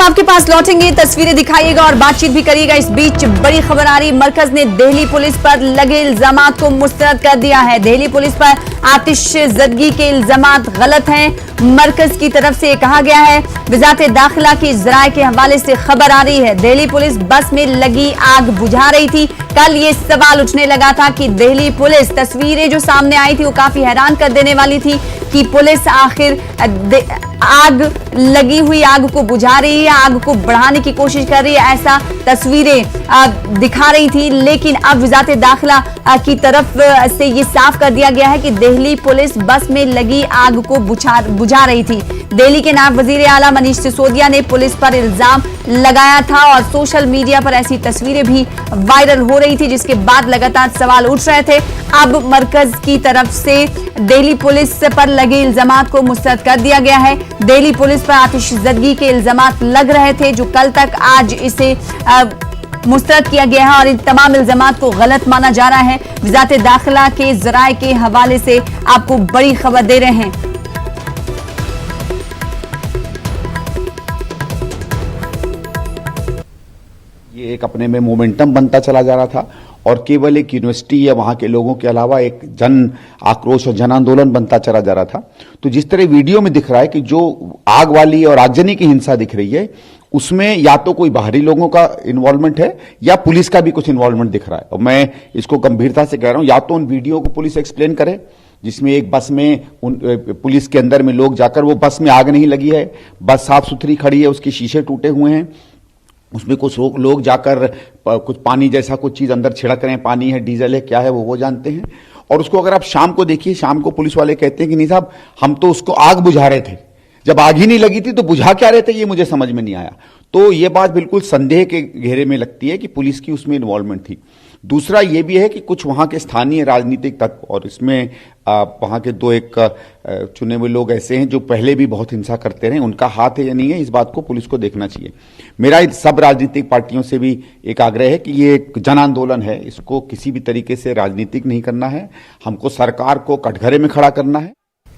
आपके पास लौटेंगे, तस्वीरें दिखाइएगा और बातचीत भी करिएगा। इस बीच बड़ी खबर आ रही, मरकज ने दिल्ली पुलिस पर लगे इल्जामात को मुस्तरद कर दिया है। दिल्ली पुलिस पर आतिशज़दगी के इल्जामात गलत हैं। मरकज की तरफ से कहा गया है। वजारत दाखिला की ज़राए के हवाले से खबर आ रही है, दिल्ली पुलिस बस में लगी आग बुझा रही थी। कल ये सवाल उठने लगा था कि दिल्ली पुलिस, तस्वीरें जो सामने आई थी वो काफी हैरान कर देने वाली थी कि पुलिस आखिर आग लगी हुई आग को बुझा रही है, आग को बढ़ाने की कोशिश कर रही है, ऐसा तस्वीरें दिखा रही थी। लेकिन अब वजारत दाखिला की तरफ से ये साफ कर दिया गया है कि दिल्ली पुलिस बस में लगी आग को बुझा रही थी। दिल्ली के नायब वजीर आला मनीष सिसोदिया ने पुलिस पर इल्जाम लगाया था और सोशल मीडिया पर ऐसी तस्वीरें भी वायरल हो रही थी, जिसके बाद लगातार सवाल उठ रहे थे। अब मरकज की तरफ से दिल्ली पुलिस पर लगे इल्जामात को मुस्तरद कर दिया गया है। दिल्ली पुलिस पर आतिशज़दगी के इल्जामात लग रहे थे, जो कल तक, आज इसे मुस्तरद किया गया है और इन तमाम इल्जामात को गलत माना जा रहा है। वजारत दाखिला के ज़राए के हवाले से आपको बड़ी खबर दे रहे हैं। ये एक अपने में मोमेंटम बनता चला जा रहा था और केवल एक यूनिवर्सिटी या वहां के लोगों के अलावा एक जन आक्रोश और जन आंदोलन बनता चला जा रहा था। तो जिस तरह वीडियो में दिख रहा है कि जो आग वाली और आगजनी की हिंसा दिख रही है, उसमें या तो कोई बाहरी लोगों का इन्वॉल्वमेंट है या पुलिस का भी कुछ इन्वॉल्वमेंट दिख रहा है। और मैं इसको गंभीरता से कह रहा हूं, या तो उन वीडियो को पुलिस एक्सप्लेन करे जिसमें एक बस में पुलिस के अंदर में लोग जाकर, वो बस में आग नहीं लगी है, बस साफ सुथरी खड़ी है, उसके शीशे टूटे हुए हैं, उसमें कुछ लोग जाकर कुछ पानी जैसा कुछ चीज अंदर छिड़क रहे हैं, पानी है, डीजल है, क्या है वो जानते हैं। और उसको अगर आप शाम को देखिए, शाम को पुलिस वाले कहते हैं कि नहीं साहब, हम तो उसको आग बुझा रहे थे, जब आग ही नहीं लगी थी तो बुझा क्या रहे थे, ये मुझे समझ में नहीं आया। तो ये बात बिल्कुल संदेह के घेरे में लगती है कि पुलिस की उसमें इन्वॉल्वमेंट थी। दूसरा ये भी है कि कुछ वहां के स्थानीय राजनीतिक तत्व, और इसमें वहां के दो एक चुने हुए लोग ऐसे हैं जो पहले भी बहुत हिंसा करते रहे, उनका हाथ है या नहीं है, इस बात को पुलिस को देखना चाहिए। मेरा सब राजनीतिक पार्टियों से भी एक आग्रह है कि ये एक जन आंदोलन है, इसको किसी भी तरीके से राजनीतिक नहीं करना है, हमको सरकार को कटघरे में खड़ा करना है।